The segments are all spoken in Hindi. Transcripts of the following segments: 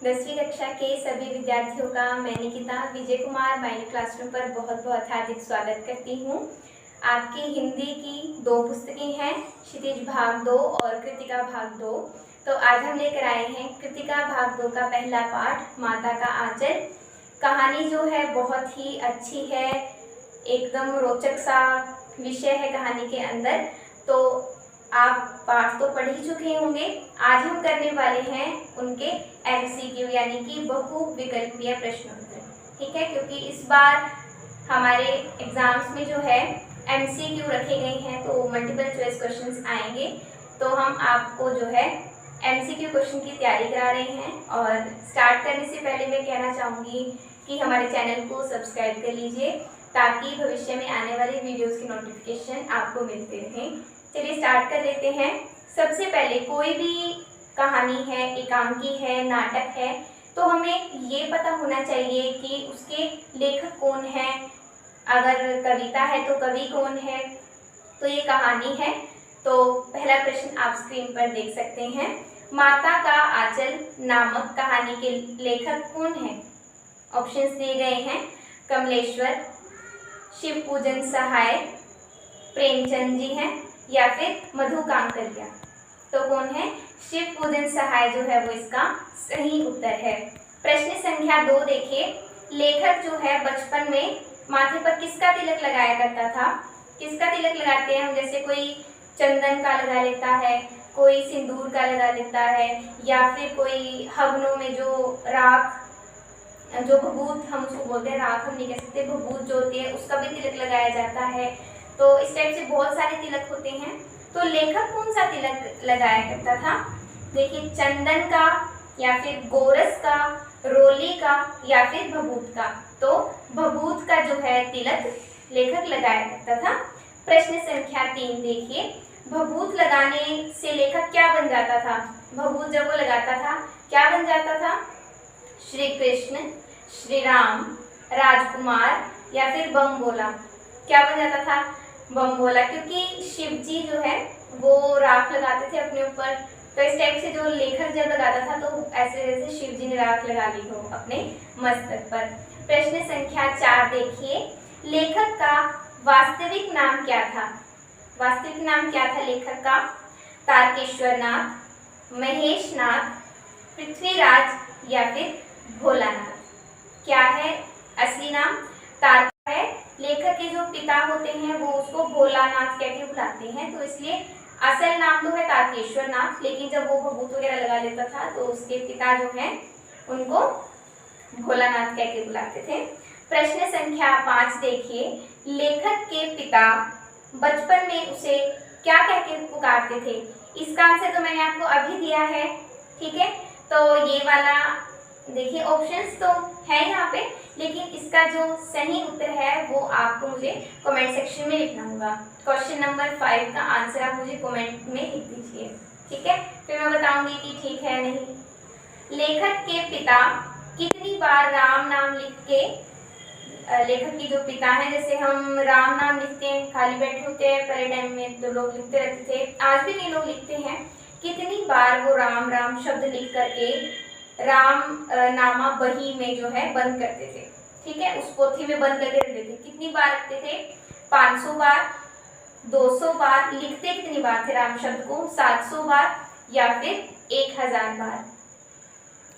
10वीं कक्षा के सभी विद्यार्थियों का मैं निकिता विजय कुमार माइंड क्लासरूम पर बहुत बहुत हार्दिक स्वागत करती हूँ। आपकी हिंदी की 2 पुस्तकें हैं, क्षितिज भाग 2 और कृतिका भाग 2। तो आज हम लेकर आए हैं कृतिका भाग 2 का पहला पाठ, माता का आंचल। कहानी जो है बहुत ही अच्छी है, एकदम रोचक सा विषय है कहानी के अंदर। तो आप पाठ तो पढ़ ही चुके होंगे। आज हम करने वाले हैं उनके MCQ यानी कि बहुविकल्पीय प्रश्न उत्तर, ठीक है, क्योंकि इस बार हमारे एग्जाम्स में जो है MCQ रखे गए हैं, तो मल्टीपल चॉइस क्वेश्चंस आएंगे। तो हम आपको जो है MCQ क्वेश्चन की तैयारी करा रहे हैं। और स्टार्ट करने से पहले मैं कहना चाहूँगी कि हमारे चैनल को सब्सक्राइब कर लीजिए ताकि भविष्य में आने वाले वीडियोज़ की नोटिफिकेशन आपको मिलते रहें। चलिए स्टार्ट कर लेते हैं। सबसे पहले कोई भी कहानी है, एकांकी है, नाटक है, तो हमें ये पता होना चाहिए कि उसके लेखक कौन है। अगर कविता है तो कवि कौन है, तो ये कहानी है। तो पहला प्रश्न आप स्क्रीन पर देख सकते हैं। माता का आंचल नामक कहानी के लेखक कौन है? ऑप्शंस दिए गए हैं, कमलेश्वर, शिव पूजन सहाय, प्रेमचंद जी हैं या फिर मधु कांकरिया। तो कौन है? शिव पूजन सहाय जो है वो इसका सही उत्तर है। प्रश्न संख्या 2 देखिए। लेखक जो है बचपन में माथे पर किसका तिलक लगाया करता था? किसका तिलक लगाते हैं हम? जैसे कोई चंदन का लगा लेता है, कोई सिंदूर का लगा लेता है, या फिर कोई हवनों में जो राख, जो भभूत हम उसको बोलते हैं, राख हम नहीं कह सकते, भभूत जो होती है उसका भी तिलक लगाया जाता है। तो इस टाइप से बहुत सारे तिलक होते हैं। तो लेखक कौन सा तिलक लगाया करता था? देखिए, चंदन का या फिर गोरस का, रोली का या फिर भभूत का। तो भभूत का जो है तिलक लेखक लगाया करता था। प्रश्न संख्या 3 देखिए। भभूत लगाने से लेखक क्या बन जाता था? भभूत जब वो लगाता था क्या बन जाता था? श्री कृष्ण, श्री राम, राजकुमार या फिर बम बोला। क्या बन जाता था? बम बोला, क्योंकि शिव जी जो है वो राख लगाते थे अपने ऊपर। तो इस टाइप से जो लेखक जब लगाता था तो ऐसे जैसे शिव जी ने राख लगा ली हो अपने मस्तक पर। प्रश्न संख्या 4 देखिए। लेखक का वास्तविक नाम क्या था? वास्तविक नाम क्या था लेखक का? तारकेश्वर नाथ, महेश नाथ, पृथ्वीराज या फिर भोलानाथ। क्या है असली नाम? तारक है। लेखक के जो पिता होते हैं वो उसको भोलानाथ कह के बुलाते हैं, तो इसलिए असल नाम तो है तारकेश्वर नाथ, लेकिन जब वो भभूत वगैरह लगा लेता था तो उसके पिता जो हैं उनको भोलानाथ कह के बुलाते थे। प्रश्न संख्या 5 देखिए। लेखक के पिता बचपन में उसे क्या कह के पुकारते थे? इसका आंसर तो मैंने आपको अभी दिया है, ठीक है। तो ये वाला देखिए, ऑप्शंस तो है यहाँ पे, लेकिन इसका जो सही उत्तर है वो आपको मुझे कमेंट सेक्शन में लिखना होगा। क्वेश्चन नंबर 5 का आंसर आप मुझे कमेंट में लिख दीजिए, ठीक है, फिर मैं बताऊंगी कि ठीक है नहीं। लेखक के पिता कितनी बार राम नाम लिख के, लेखक की जो पिता है, जैसे हम राम नाम लिखते हैं, खाली बैठे होते हैं, पहले टाइम में तो लोग लिखते रहते थे, आज भी कई लोग लिखते हैं, कितनी बार वो राम राम शब्द लिख करके राम नामा बही में जो है बंद करते थे, ठीक है, उस पोथी में बंद करके रखते थे। कितनी बार रखते थे? 500 बार, 200 बार। लिखते कितनी बार थे राम शब्द को? 700 बार या फिर 1000 बार।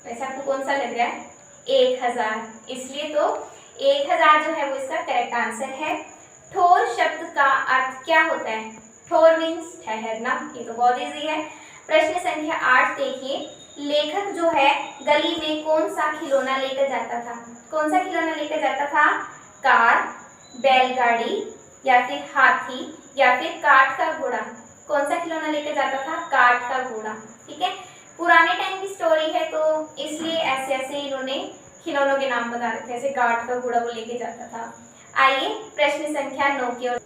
वैसे आपको कौन सा लग रहा है? 1000, इसलिए तो 1000 जो है वो इसका करेक्ट आंसर है। ठोर शब्द का अर्थ क्या होता है? ठोर मीन्स ठहरना, ये तो बहुत इजी है। प्रश्न संख्या 8 देखिए। लेखक जो है गली में कौन सा खिलौना लेकर जाता था? कौन सा खिलौना लेकर जाता था? कार, बैलगाड़ी या फिर हाथी या फिर काठ का घोड़ा। कौन सा खिलौना लेकर जाता था? काठ का घोड़ा, ठीक है। पुराने टाइम की स्टोरी है तो इसलिए ऐसे ऐसे इन्होंने खिलौनों के नाम बता रखे, ऐसे काठ का घोड़ा वो लेके जाता था। आइए प्रश्न संख्या 9 की ओर।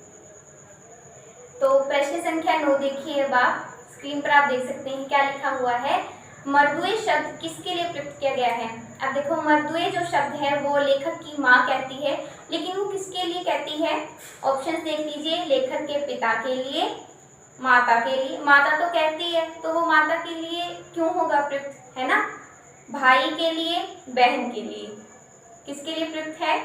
तो प्रश्न संख्या 9 देखिए, अब आप स्क्रीन पर आप देख सकते हैं क्या लिखा हुआ है। मर्दुए शब्द किसके लिए प्रयुक्त किया गया है? अब देखो, मर्दुए जो शब्द है वो लेखक की माँ कहती है, लेकिन वो किसके लिए कहती है? ऑप्शंस देख लीजिए। लेखक के पिता के लिए, माता के लिए। माता तो कहती है तो वो माता के लिए क्यों होगा प्रयुक्त, है ना। भाई के लिए, बहन के लिए। किसके लिए प्रयुक्त है?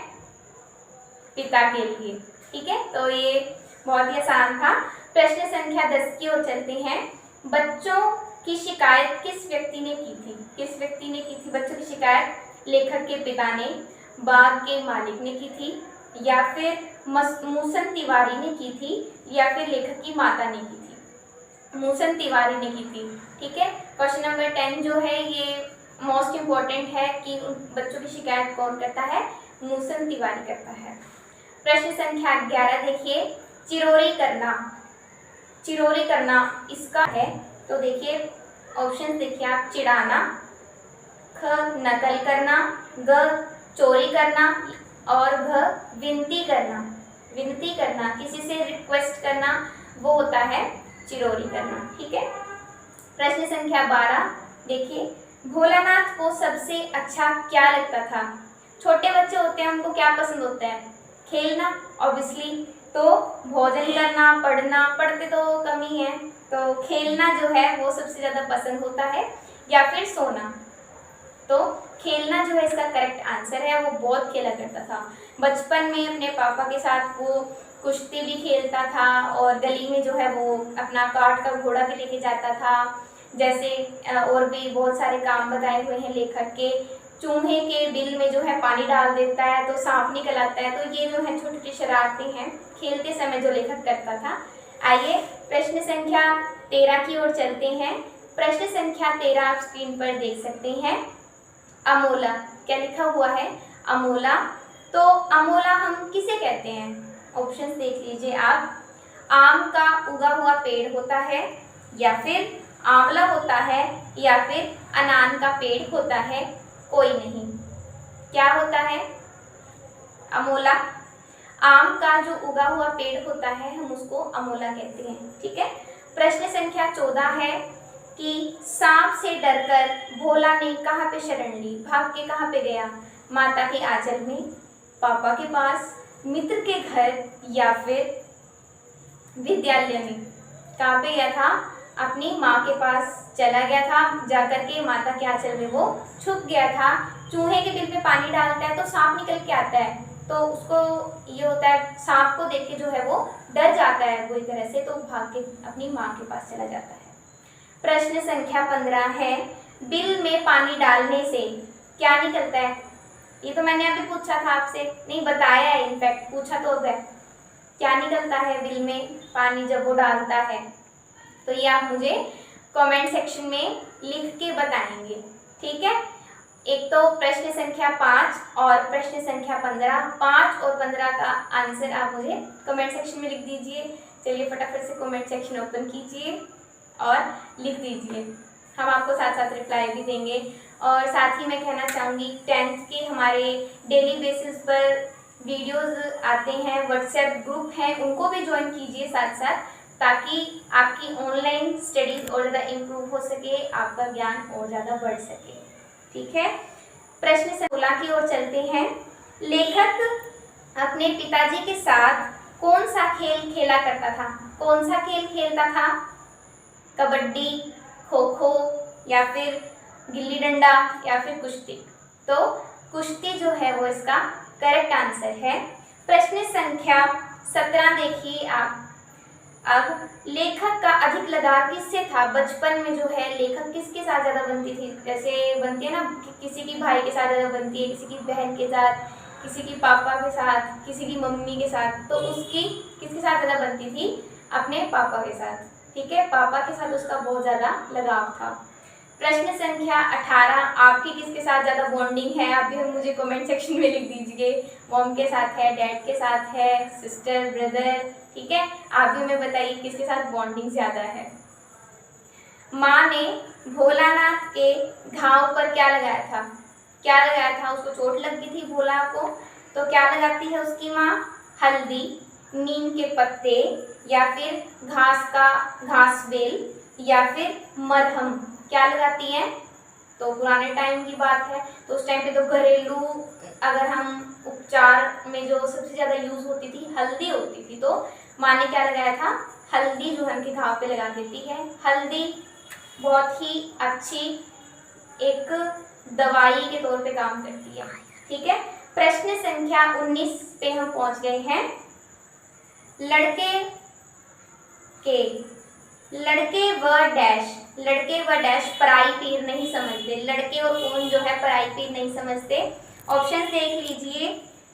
पिता के लिए। ठीक है, तो ये बहुत ही आसान था। प्रश्न संख्या 10 की ओर चलते हैं। बच्चों की शिकायत किस व्यक्ति ने की थी? किस व्यक्ति ने की थी बच्चों की शिकायत? लेखक के पिता ने, बाग के मालिक ने की थी, या फिर मूसन तिवारी ने की थी, या फिर लेखक की माता ने की थी? मूसन तिवारी ने की थी। ठीक है, क्वेश्चन नंबर 10 जो है ये मोस्ट इम्पोर्टेंट है कि बच्चों की शिकायत कौन करता है? मूसन तिवारी करता है। प्रश्न संख्या 11 देखिए, चिरोरी करना। चिरोरी करना इसका है, तो देखिए ऑप्शन देखिए आप, चिढ़ाना, ख नकल करना, ग चोरी करना, और घ विनती करना। विनती करना, किसी से रिक्वेस्ट करना, वो होता है चिरोरी करना। ठीक है, प्रश्न संख्या 12 देखिए, भोलानाथ को सबसे अच्छा क्या लगता था? छोटे बच्चे होते हैं, उनको क्या पसंद होता है? खेलना ऑब्वियसली, तो भोजन करना, पढ़ना, पढ़ते तो कम ही है, तो खेलना जो है वो सबसे ज़्यादा पसंद होता है, या फिर सोना। तो खेलना जो है इसका करेक्ट आंसर है। वो बहुत खेला करता था बचपन में, अपने पापा के साथ वो कुश्ती भी खेलता था, और गली में जो है वो अपना काठ का घोड़ा भी लेके जाता था। जैसे और भी बहुत सारे काम बताए हुए हैं लेखक के। चूहे के बिल में जो है पानी डाल देता है तो सांप निकल आता है। तो ये जो है छोटी छोटी शरारतें हैं खेलते समय जो लेखक करता था। आइए प्रश्न संख्या 13 की ओर चलते हैं। प्रश्न संख्या 13 आप स्क्रीन पर देख सकते हैं। अमोला, क्या लिखा हुआ है? अमोला। तो अमोला हम किसे कहते हैं? ऑप्शंस देख लीजिए आप। आम का उगा हुआ पेड़ होता है, या फिर आंवला होता है, या फिर अनान का पेड़ होता है, कोई नहीं। क्या होता है? अमोला। आम का जो उगा हुआ पेड़ होता है हम उसको अमोला कहते हैं। ठीक है, प्रश्न संख्या 14 है कि सांप से डरकर भोला ने कहाँ पे शरण ली? भाग के कहाँ पे गया? माता के आंचल में, पापा के पास, मित्र के घर, या फिर विद्यालय में। कहाँ पे गया था? अपनी माँ के पास चला गया था, जाकर के माता के आंचल में वो छुप गया था। चूहे के बिल पे पानी डालता है तो सांप निकल के आता है, तो उसको ये होता है, सांप को देख के जो है वो डर जाता है बुरी तरह से, तो भाग के अपनी माँ के पास चला जाता है। प्रश्न संख्या 15 है, बिल में पानी डालने से क्या निकलता है? ये तो मैंने अभी पूछा था आपसे, नहीं बताया है, इनफैक्ट पूछा तो है। क्या निकलता है बिल में पानी जब वो डालता है? तो ये आप मुझे कमेंट सेक्शन में लिख के बताएंगे। ठीक है, एक तो प्रश्न संख्या 5 और प्रश्न संख्या 15, 5 और 15 का आंसर आप मुझे कमेंट सेक्शन में लिख दीजिए। चलिए फटाफट से कमेंट सेक्शन ओपन कीजिए और लिख दीजिए, हम आपको साथ साथ रिप्लाई भी देंगे। और साथ ही मैं कहना चाहूँगी 10th के हमारे डेली बेसिस पर वीडियोस आते हैं, व्हाट्सएप ग्रुप हैं, उनको भी ज्वाइन कीजिए साथ साथ, ताकि आपकी ऑनलाइन स्टडीज और ज़्यादा इम्प्रूव हो सके, आपका ज्ञान और ज़्यादा बढ़ सके। ठीक है, प्रश्न 16 की ओर चलते हैं। लेखक अपने पिताजी के साथ कौन सा खेल खेला करता था? कौन सा खेल खेलता था? कबड्डी, खो खो, या फिर गिल्ली डंडा, या फिर कुश्ती? तो कुश्ती जो है वो इसका करेक्ट आंसर है। प्रश्न संख्या 17 देखिए आप। अब लेखक का अधिक लगाव किससे था? बचपन में जो है लेखक किसके साथ ज़्यादा बनती थी? जैसे बनती है ना, किसी की भाई के साथ ज़्यादा बनती है, किसी की बहन के साथ, किसी की पापा के साथ, किसी की मम्मी के साथ। तो उसकी किसके साथ ज़्यादा बनती थी? अपने पापा के साथ। ठीक है, पापा के साथ उसका बहुत ज़्यादा लगाव था। प्रश्न संख्या 18, आपकी किसके साथ ज़्यादा बॉन्डिंग है? आप भी मुझे कमेंट सेक्शन में लिख दीजिए। मॉम के साथ है, डैड के साथ है, सिस्टर, ब्रदर? ठीक है, आप भी हमें बताइए किसके साथ बॉन्डिंग ज़्यादा है। माँ ने भोलानाथ के घाव पर क्या लगाया था? क्या लगाया था? उसको चोट लग गई थी भोला को, तो क्या लगाती है उसकी माँ? हल्दी, नीम के पत्ते, या फिर घास बेल, या फिर मरहम? क्या लगाती हैं? तो पुराने टाइम की बात है, तो उस टाइम पे तो घरेलू अगर हम उपचार में जो सबसे ज़्यादा यूज़ होती थी हल्दी होती थी, तो माँ ने क्या लगाया था? हल्दी जो है उनके घाव पे लगा देती है। हल्दी बहुत ही अच्छी एक दवाई के तौर पे काम करती है। ठीक है, प्रश्न संख्या 19 पे हम पहुंच गए हैं। लड़के व डैश पराई पीर नहीं समझते। लड़के और कौन जो है पराई पीर नहीं समझते। ऑप्शन देख लीजिए,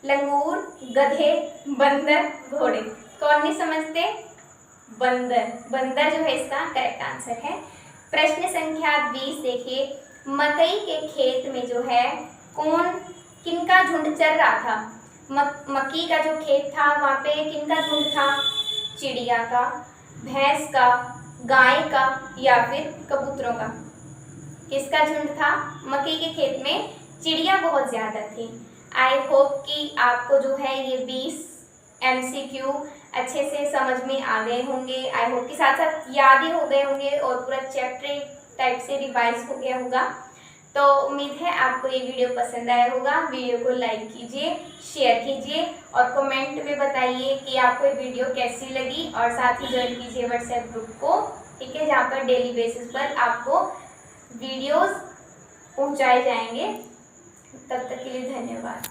लंगूर, गधे, बंदर, घोड़े। कौन नहीं समझते? बंदर। बंदर जो है इसका करेक्ट आंसर है। प्रश्न संख्या 20 देखिए, मकई के खेत में जो है किनका झुंड चर रहा था? मक्की का जो खेत था वहाँ पे किनका झुंड था? चिड़िया का, भैंस का, गाय का या फिर कबूतरों का? किसका झुंड था? मक्की के खेत में चिड़िया बहुत ज्यादा थी। आई होप कि आपको जो है ये 20 MCQ अच्छे से समझ में आ गए होंगे। आई होप कि साथ साथ याद ही हो गए होंगे और पूरा चैप्टर टाइप से रिवाइज हो गया होगा। तो उम्मीद है आपको ये वीडियो पसंद आया होगा। वीडियो को लाइक कीजिए, शेयर कीजिए और कमेंट में बताइए कि आपको ये वीडियो कैसी लगी और साथ ही ज्वाइन कीजिए व्हाट्सएप ग्रुप को। ठीक है, जहाँ पर डेली बेसिस पर आपको वीडियोस पहुँचाए जाएंगे। तब तक के लिए धन्यवाद।